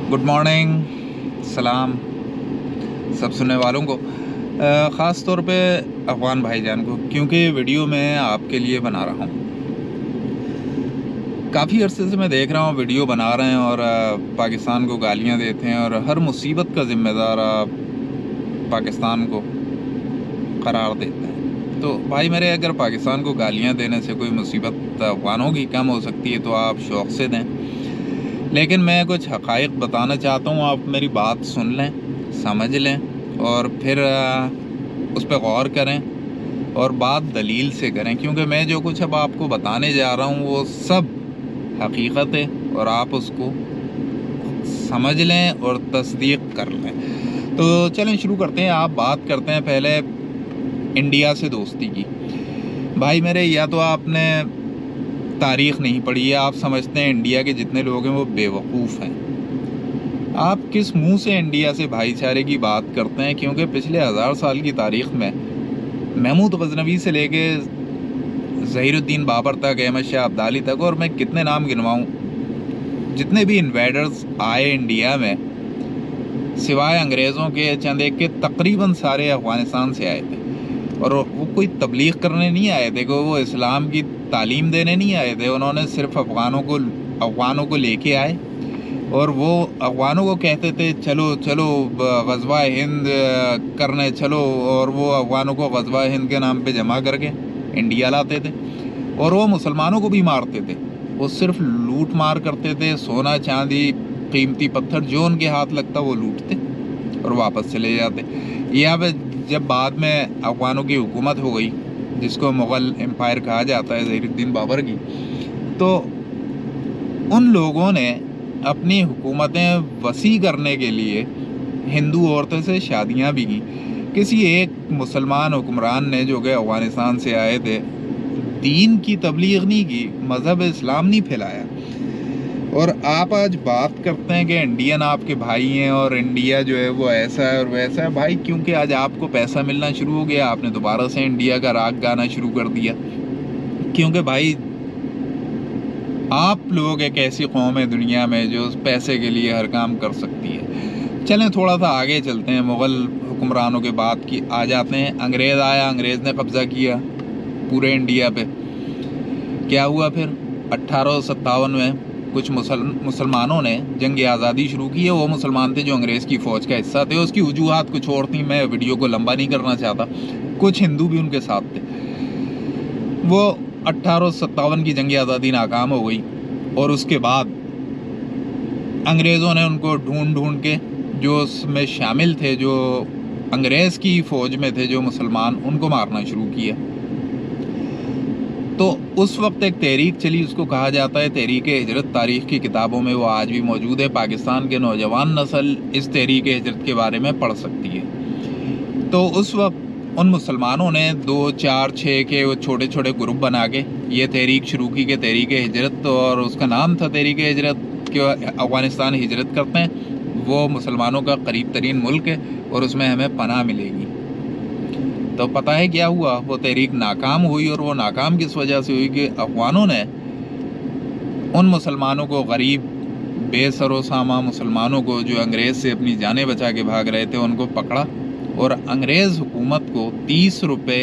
Good morning, सलाम सब सुनने वालों को, ख़ास तौर पे अफ़गान भाईजान को, क्योंकि ये वीडियो मैं आपके लिए बना रहा हूँ। काफ़ी अरसे से मैं देख रहा हूँ वीडियो बना रहे हैं और पाकिस्तान को गालियाँ देते हैं और हर मुसीबत का ज़िम्मेदार पाकिस्तान को करार देते हैं। तो भाई मेरे, अगर पाकिस्तान को गालियाँ देने से कोई मुसीबत अफ़गानों की कम हो सकती है तो आप शौक़ से दें, लेकिन मैं कुछ हक़ाइक़ बताना चाहता हूँ। आप मेरी बात सुन लें, समझ लें और फिर उस पर गौर करें और बात दलील से करें, क्योंकि मैं जो कुछ अब आपको बताने जा रहा हूँ वो सब हकीकत है और आप उसको समझ लें और तस्दीक कर लें। तो चलें शुरू करते हैं। आप बात करते हैं पहले इंडिया से दोस्ती की। भाई मेरे, या तो आपने तारीख़ नहीं पढ़ी है, आप समझते हैं इंडिया के जितने लोग हैं वो बेवकूफ़ हैं। आप किस मुंह से इंडिया से भाईचारे की बात करते हैं? क्योंकि पिछले 1000 साल की तारीख़ में महमूद गज़नवी से लेके ज़हीरुद्दीन बाबर तक, अहमद शाह अब्दाली तक, और मैं कितने नाम गिनवाऊँ, जितने भी इन्वेडर्स आए इंडिया में सिवाय अंग्रेज़ों के चंद एक के, तकरीबन सारे अफ़गानिस्तान से आए थे। और वो कोई तबलीग करने नहीं आए थे, वो इस्लाम की तालीम देने नहीं आए थे। उन्होंने सिर्फ अफ़गानों को लेके आए और वो अफ़गानों को कहते थे चलो चलो ग़ज़वा हिंद करने चलो, और वो अफ़गानों को ग़ज़वा हिंद के नाम पे जमा करके इंडिया लाते थे और वो मुसलमानों को भी मारते थे। वो सिर्फ लूट मार करते थे, सोना चांदी कीमती पत्थर जो उनके हाथ लगता वो लूटते और वापस चले जाते। यहाँ पे जब बाद में अफ़गानों की हुकूमत हो गई, जिसको मुग़ल एम्पायर कहा जाता है, ज़हीरुद्दीन बाबर की, तो उन लोगों ने अपनी हुकूमतें वसी करने के लिए हिंदू औरतों से शादियां भी की। किसी एक मुसलमान हुक्मरान ने, जो कि अफ़गानिस्तान से आए थे, दीन की तबलीग नहीं की, मज़हब इस्लाम नहीं फैलाया। और आप आज बात करते हैं कि इंडियन आपके भाई हैं और इंडिया जो है वो ऐसा है और वैसा है। भाई, क्योंकि आज आपको पैसा मिलना शुरू हो गया, आपने दोबारा से इंडिया का राग गाना शुरू कर दिया। क्योंकि भाई, आप लोग एक ऐसी कौम है दुनिया में जो पैसे के लिए हर काम कर सकती है। चलें थोड़ा सा आगे चलते हैं। मुग़ल हुक्मरानों के बाद की आ जाते हैं। अंग्रेज़ आया, अंग्रेज़ ने कब्ज़ा किया पूरे इंडिया पे। क्या हुआ फिर? 1857 में कुछ मुसलमानों ने जंग आज़ादी शुरू की है। वो मुसलमान थे जो अंग्रेज़ की फ़ौज का हिस्सा थे। उसकी वजूहात कुछ और थी, मैं वीडियो को लंबा नहीं करना चाहता। कुछ हिंदू भी उनके साथ थे। वो 1857 की जंग आज़ादी नाकाम हो गई और उसके बाद अंग्रेज़ों ने उनको ढूंढ के, जो उसमें शामिल थे, जो अंग्रेज़ की फ़ौज में थे, जो मुसलमान, उनको मारना शुरू किया। तो उस वक्त एक तहरीक चली, उसको कहा जाता है तहरीक हिजरत। तारीख़ की किताबों में वो आज भी मौजूद है। पाकिस्तान के नौजवान नस्ल इस तहरीक हिजरत के बारे में पढ़ सकती है। तो उस वक्त उन मुसलमानों ने 2, 4, 6 के वो छोटे छोटे ग्रुप बना के ये तहरीक शुरू की कि तहरीक हिजरत, और उसका नाम था तहरीक हिजरत कि अफ़गानिस्तान हिजरत करते हैं, वो मुसलमानों का करीब तरीन मुल्क है और उसमें हमें पनाह मिलेगी। तो पता है क्या हुआ? वो तहरीक नाकाम हुई। और वो नाकाम किस वजह से हुई कि अफ़गानों ने उन मुसलमानों को, गरीब बेसरो सामा मुसलमानों को, जो अंग्रेज़ से अपनी जानें बचा के भाग रहे थे, उनको पकड़ा और अंग्रेज़ हुकूमत को 30 रुपये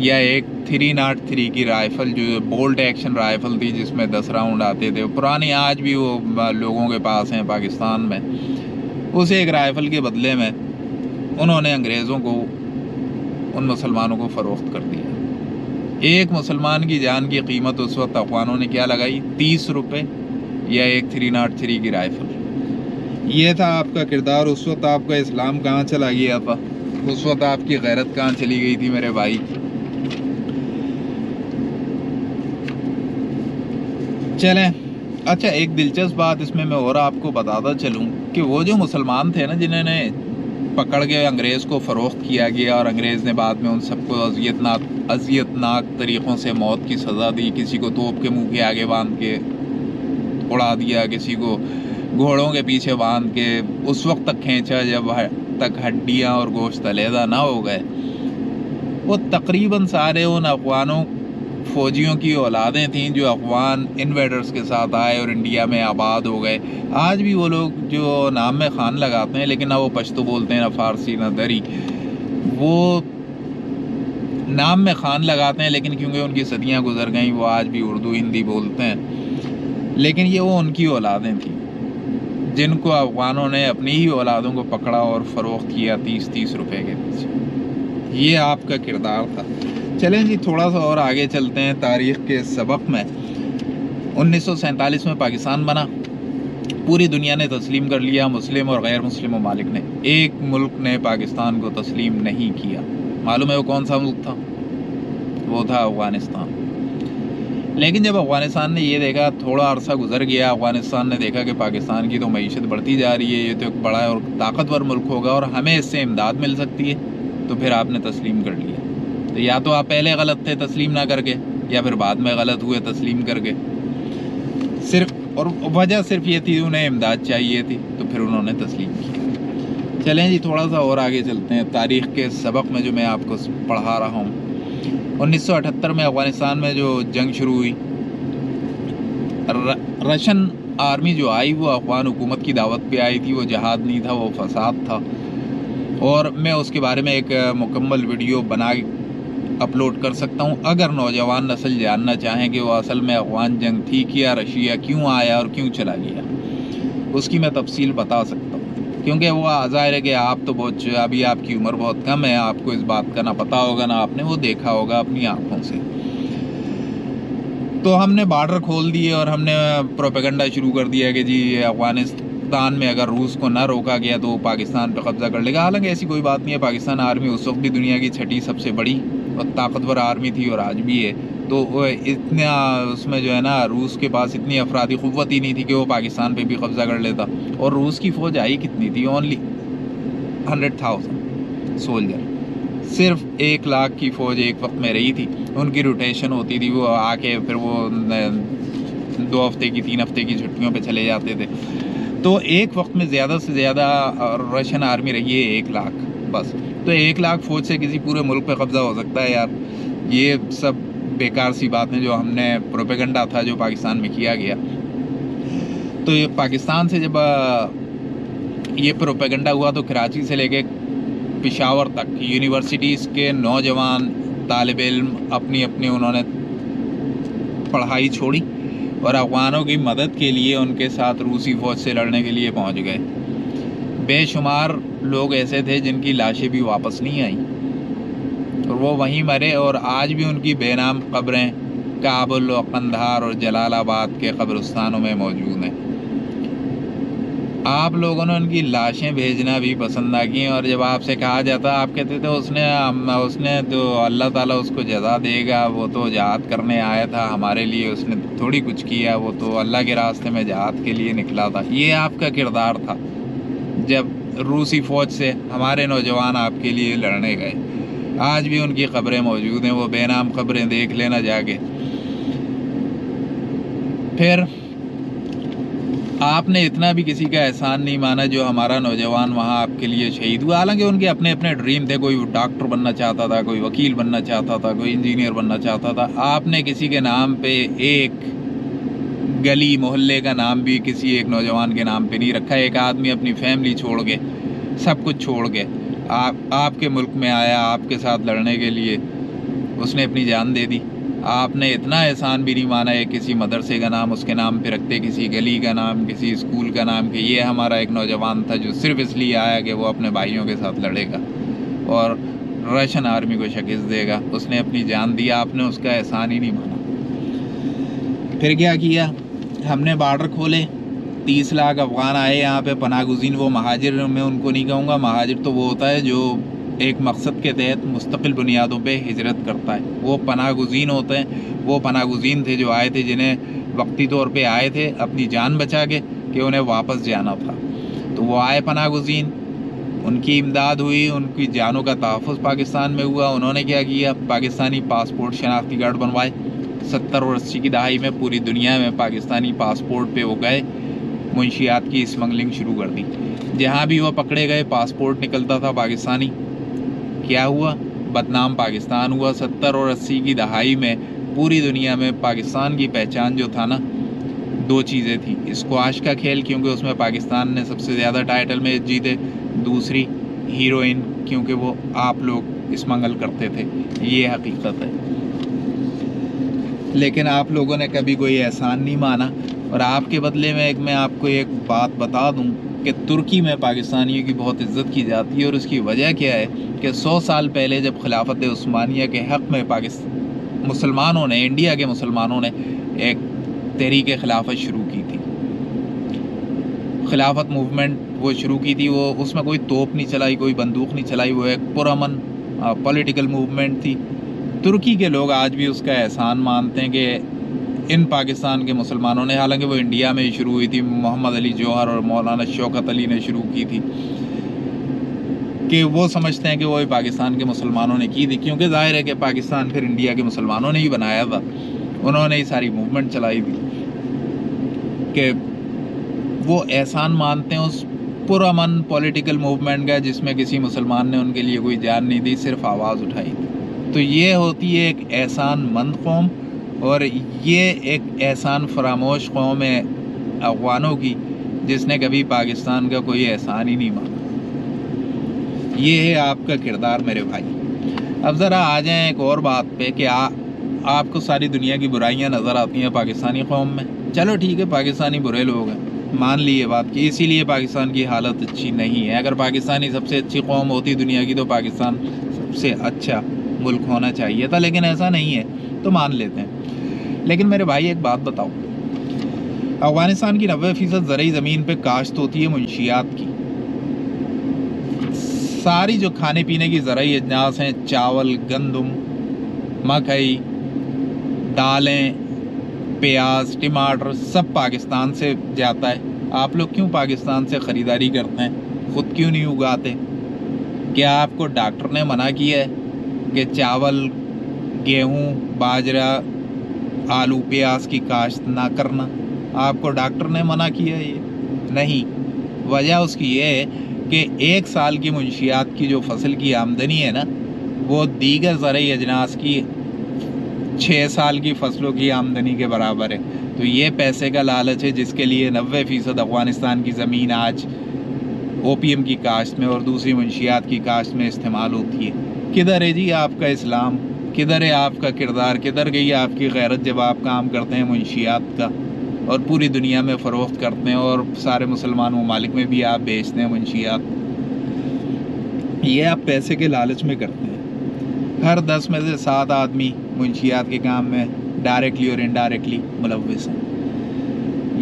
या एक 303 की राइफ़ल, जो बोल्ट एक्शन राइफ़ल थी जिसमें 10 राउंड आते थे, पुरानी, आज भी वो लोगों के पास हैं पाकिस्तान में, उस एक राइफ़ल के बदले में उन्होंने अंग्रेज़ों को, उन मुसलमानों को फ़रोख्त कर दिया। एक मुसलमान की जान की कीमत उस वक्त अफ़गानों ने क्या लगाई? 30 रुपये या एक 303 की राइफ़ल। ये था आपका किरदार। उस वक्त आपका इस्लाम कहाँ चला गया था? उस वक्त आपकी गैरत कहाँ चली गई थी मेरे भाई? चलें, अच्छा, एक दिलचस्प बात इसमें मैं और आपको बताता चलूँ कि वो जो मुसलमान थे ना, जिन्होंने पकड़ के अंग्रेज़ को फ़रोख्त किया गया और अंग्रेज़ ने बाद में उन सबको अज़ियतनाक तरीक़ों से मौत की सज़ा दी। किसी को तोप के मुँह के आगे बांध के उड़ा दिया, किसी को घोड़ों के पीछे बांध के उस वक्त तक खींचा जब तक हड्डियाँ और गोश्त अलहदा ना हो गए। वो तकरीबन सारे उन अफ़गानों फ़ौजियों की औलादें थीं जो अफ़गान इन्वेडर्स के साथ आए और इंडिया में आबाद हो गए। आज भी वो लोग जो नाम में खान लगाते हैं, लेकिन ना वो पश्तो बोलते हैं, ना फ़ारसी, ना दरी। वो नाम में खान लगाते हैं, लेकिन क्योंकि उनकी सदियाँ गुजर गईं, वो आज भी उर्दू हिंदी बोलते हैं। लेकिन ये वो उनकी औलादें थीं जिनको अफ़गानों ने अपनी ही औलादों को पकड़ा और फ़रोख्त किया 30-30 रुपए के पीछे। ये आपका किरदार था। चलें जी, थोड़ा सा और आगे चलते हैं तारीख़ के सबक में। 1947 में पाकिस्तान बना। पूरी दुनिया ने तस्लीम कर लिया, मुस्लिम और गैर मुस्लिम ममालिक ने। एक मुल्क ने पाकिस्तान को तस्लीम नहीं किया। मालूम है वो कौन सा मुल्क था? वो था अफ़गानिस्तान। लेकिन जब अफ़गानिस्तान ने ये देखा, थोड़ा अरसा गुजर गया, अफ़गानिस्तान ने देखा कि पाकिस्तान की तो मईशत बढ़ती जा रही है, ये तो एक बड़ा और ताकतवर मुल्क होगा और हमें इससे इमदाद मिल सकती है, तो फिर आपने तस्लीम कर लिया। तो या तो आप पहले गलत थे तस्लीम ना करके, या फिर बाद में गलत हुए तस्लीम करके। सिर्फ और वजह सिर्फ ये थी, उन्हें इमदाद चाहिए थी, तो फिर उन्होंने तस्लीम की। चलें जी, थोड़ा सा और आगे चलते हैं तारीख़ के सबक में जो मैं आपको पढ़ा रहा हूँ। 1978 में अफ़गानिस्तान में जो जंग शुरू हुई, रशियन आर्मी जो आई वो अफ़गान हुकूमत की दावत पे आई थी। वो जहाद नहीं था, वो फसाद था। और मैं उसके बारे में एक मुकम्मल वीडियो बना अपलोड कर सकता हूँ, अगर नौजवान नस्ल जानना चाहें कि वो असल में अफ़गान जंग थी क्या, रशिया क्यों आया और क्यों चला गया, उसकी मैं तफसील बता सकता हूँ। क्योंकि वो ज़ाहिर है कि आप तो बहुत, अभी आपकी उम्र बहुत कम है, आपको इस बात का ना पता होगा, ना आपने वो देखा होगा अपनी आँखों से। तो हमने बॉर्डर खोल दिए और हमने प्रोपेगेंडा शुरू कर दिया कि जी अफ़गानिस्तान में अगर रूस को ना रोका गया तो वो पाकिस्तान पर कब्ज़ा कर लेगा। हालांकि ऐसी कोई बात नहीं है। पाकिस्तान आर्मी उस वक्त भी दुनिया की छठी सबसे बड़ी और ताकतवर आर्मी थी और आज भी है। तो इतना उसमें जो है ना, रूस के पास इतनी अफरादी क़ुव्वत ही नहीं थी कि वो पाकिस्तान पे भी कब्ज़ा कर लेता। और रूस की फ़ौज आई कितनी थी? Only 100,000 soldier. सिर्फ 1 लाख की फ़ौज एक वक्त में रही थी। उनकी रोटेशन होती थी, वो आके फिर वो 2 हफ्ते की 3 हफ्ते की छुट्टियों पे चले जाते थे। तो एक वक्त में ज़्यादा से ज़्यादा रशियन आर्मी रही है 1 लाख बस। तो 1 लाख फ़ौज से किसी पूरे मुल्क पे कब्ज़ा हो सकता है यार? ये सब बेकार सी बातें जो हमने प्रोपेगेंडा था जो पाकिस्तान में किया गया। तो ये पाकिस्तान से जब ये प्रोपेगेंडा हुआ तो कराची से लेके पेशावर तक यूनिवर्सिटीज़ के नौजवान तालिब इल्म अपनी अपनी उन्होंने पढ़ाई छोड़ी और अफ़गानों की मदद के लिए उनके साथ रूसी फ़ौज से लड़ने के लिए पहुंच गए। बेशुमार लोग ऐसे थे जिनकी लाशें भी वापस नहीं आई और वो वहीं मरे और आज भी उनकी बेनाम कब्रें काबुल और कंधार और जलालाबाद के कब्रिस्तानों में मौजूद हैं। आप लोगों ने उनकी लाशें भेजना भी पसंद ना की और जब आपसे कहा जाता, आप कहते थे उसने तो अल्लाह ताला उसको जज़ा देगा, वो तो जहाद करने आया था हमारे लिए, उसने थोड़ी कुछ किया, वो तो अल्लाह के रास्ते में जहाद के लिए निकला था। ये आपका किरदार था जब रूसी फ़ौज से हमारे नौजवान आपके लिए लड़ने गए। आज भी उनकी क़ब्रें मौजूद हैं, वो बेनाम क़ब्रें देख लेना जाके। फिर आपने इतना भी किसी का एहसान नहीं माना जो हमारा नौजवान वहाँ आपके लिए शहीद हुआ। हालांकि उनके अपने अपने ड्रीम थे, कोई डॉक्टर बनना चाहता था, कोई वकील बनना चाहता था, कोई इंजीनियर बनना चाहता था। आपने किसी के नाम पे एक गली मोहल्ले का नाम भी किसी एक नौजवान के नाम पे नहीं रखा। एक आदमी अपनी फैमिली छोड़ के, सब कुछ छोड़ के आपके मुल्क में आया आपके साथ लड़ने के लिए, उसने अपनी जान दे दी। आपने इतना एहसान भी नहीं माना है किसी मदरसे का नाम उसके नाम पे रखते, किसी गली का नाम, किसी स्कूल का नाम, कि ये हमारा एक नौजवान था जो सिर्फ इसलिए आया कि वो अपने भाइयों के साथ लड़ेगा और रशियन आर्मी को शिकस्त देगा। उसने अपनी जान दी, आपने उसका एहसान ही नहीं माना। फिर क्या किया? हमने बॉर्डर खोले, 30 लाख अफ़गान आए यहाँ पे पनागुज़ीन। वो महाजिर मैं उनको नहीं कहूँगा, महाजिर तो वो होता है जो एक मकसद के तहत मुस्तकिल बुनियादों पे हिजरत करता है। वो पनागुज़ीन होते हैं। वो पनागुज़ीन थे जो आए थे, जिन्हें वक्ती तौर पे आए थे अपनी जान बचा के कि उन्हें वापस जाना था। तो वो आए पनागुज़ीन, उनकी इमदाद हुई, उनकी जानों का तहफ़्फ़ुज़ पाकिस्तान में हुआ। उन्होंने क्या किया? पाकिस्तानी पासपोर्ट शनाख्ती कार्ड बनवाए। 70 और 80 की दहाई में पूरी दुनिया में पाकिस्तानी पासपोर्ट पे वो गए, मुंशियात की स्मगलिंग शुरू कर दी। जहाँ भी वो पकड़े गए पासपोर्ट निकलता था पाकिस्तानी। क्या हुआ? बदनाम पाकिस्तान हुआ। 70 और 80 की दहाई में پوری دنیا میں پاکستان کی پہچان جو تھا نا، دو چیزیں تھیں، اسکواش کا کھیل کیونکہ اس میں پاکستان نے سب سے زیادہ ٹائٹل میچ جیتے، دوسری ہیروئن کیونکہ وہ آپ لوگ اسمگل کرتے تھے، یہ حقیقت ہے۔ لیکن آپ لوگوں نے کبھی کوئی احسان نہیں مانا، اور آپ کے بدلے میں میں آپ کو ایک بات بتا دوں کہ ترکی میں پاکستانیوں کی بہت عزت کی جاتی ہے، اور اس کی وجہ کیا ہے کہ 100 سال پہلے جب خلافت عثمانیہ کے حق میں مسلمانوں نے، انڈیا کے مسلمانوں نے ایک تحریک خلافت شروع کی تھی، خلافت موومنٹ وہ شروع کی تھی، وہ اس میں کوئی توپ نہیں چلائی، کوئی بندوق نہیں چلائی، وہ ایک پرامن پولیٹیکل موومنٹ تھی۔ ترکی کے لوگ آج بھی اس کا احسان مانتے ہیں کہ ان پاکستان کے مسلمانوں نے، حالانکہ وہ انڈیا میں ہی شروع ہوئی تھی، محمد علی جوہر اور مولانا شوکت علی نے شروع کی تھی، کہ وہ سمجھتے ہیں کہ وہ پاکستان کے مسلمانوں نے کی تھی، کیونکہ ظاہر ہے کہ پاکستان پھر انڈیا کے مسلمانوں نے ہی بنایا تھا، انہوں نے ہی ساری موومنٹ چلائی تھی، کہ وہ احسان مانتے ہیں اس پرامن پولیٹیکل موومنٹ کا جس میں کسی مسلمان نے ان کے لیے کوئی جان نہیں دی، صرف آواز اٹھائی تھی۔ تو یہ ہوتی ہے ایک احسان مند قوم، اور یہ ایک احسان فراموش قوم ہے افغانوں کی، جس نے کبھی پاکستان کا کوئی احسان ہی نہیں مانا۔ یہ ہے آپ کا کردار میرے بھائی۔ اب ذرا آ جائیں ایک اور بات پہ کہ آپ کو ساری دنیا کی برائیاں نظر آتی ہیں پاکستانی قوم میں، چلو ٹھیک ہے، پاکستانی برے لوگ ہیں، مان لی یہ بات کہ اسی لیے پاکستان کی حالت اچھی نہیں ہے۔ اگر پاکستانی سب سے اچھی قوم ہوتی دنیا کی تو پاکستان سب سے اچھا ملک ہونا چاہیے تھا، لیکن ایسا نہیں ہے تو مان لیتے ہیں۔ لیکن میرے بھائی ایک بات بتاؤ، افغانستان کی 90% زرعی زمین پہ کاشت ہوتی ہے منشیات کی، ساری جو کھانے پینے کی زرعی اجناس ہیں، چاول، گندم، مکئی، دالیں، پیاز، ٹماٹر، سب پاکستان سے جاتا ہے۔ آپ لوگ کیوں پاکستان سے خریداری کرتے ہیں؟ خود کیوں نہیں اگاتے؟ کیا آپ کو ڈاکٹر نے منع کیا ہے کہ چاول، گیہوں، باجرہ، آلو، پیاز کی کاشت نہ کرنا؟ آپ کو ڈاکٹر نے منع کیا ہے؟ یہ نہیں۔ وجہ اس کی یہ ہے کہ ایک سال کی منشیات کی جو فصل کی آمدنی ہے نا، وہ دیگر زرعی اجناس کی 6 سال کی فصلوں کی آمدنی کے برابر ہے۔ تو یہ پیسے کا لالچ ہے جس کے لیے 90% افغانستان کی زمین آج اوپیم کی کاشت میں اور دوسری منشیات کی کاشت میں استعمال ہوتی ہے۔ کدھر ہے جی آپ کا اسلام؟ کدھر ہے آپ کا کردار؟ کدھر گئی آپ کی غیرت جب آپ کام کرتے ہیں منشیات کا اور پوری دنیا میں فروخت کرتے ہیں اور سارے مسلمان ممالک میں بھی آپ بیچتے ہیں منشیات؟ یہ آپ پیسے کے لالچ میں کرتے ہیں۔ ہر 10 میں سے 7 آدمی منشیات کے کام میں ڈائریکٹلی اور انڈائریکٹلی ملوث ہیں۔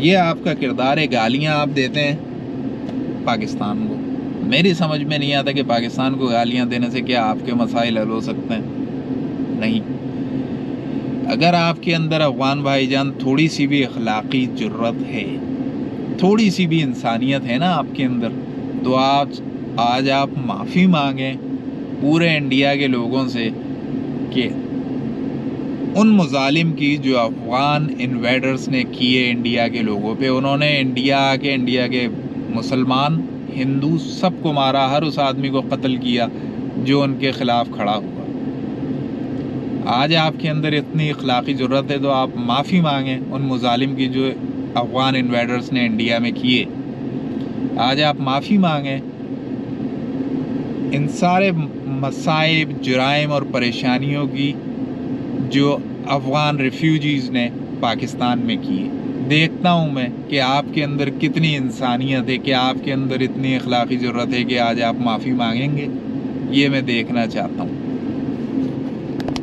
یہ آپ کا کردار ہے۔ گالیاں آپ دیتے ہیں پاکستان کو۔ میری سمجھ میں نہیں آتا کہ پاکستان کو گالیاں دینے سے کیا آپ کے مسائل حل ہو سکتے ہیں؟ نہیں۔ اگر آپ کے اندر افغان بھائی جان تھوڑی سی بھی اخلاقی جرت ہے، تھوڑی سی بھی انسانیت ہے نا آپ کے اندر، تو آج آپ معافی مانگیں پورے انڈیا کے لوگوں سے کہ ان مظالم کی جو افغان انویڈرز نے کیے انڈیا کے لوگوں پہ، انہوں نے انڈیا کے مسلمان، ہندو سب کو مارا، ہر اس آدمی کو قتل کیا جو ان کے خلاف کھڑا ہوا۔ آج آپ کے اندر اتنی اخلاقی ضرورت ہے تو آپ معافی مانگیں ان مظالم کی جو افغان انویڈرز نے انڈیا میں کیے۔ آج آپ معافی مانگیں ان سارے مصائب، جرائم اور پریشانیوں کی جو افغان ریفیوجیز نے پاکستان میں کیے۔ دیکھتا ہوں میں کہ آپ کے اندر کتنی انسانیت ہے، کہ آپ کے اندر اتنی اخلاقی ضرورت ہے کہ آج آپ معافی مانگیں گے۔ یہ میں دیکھنا چاہتا ہوں۔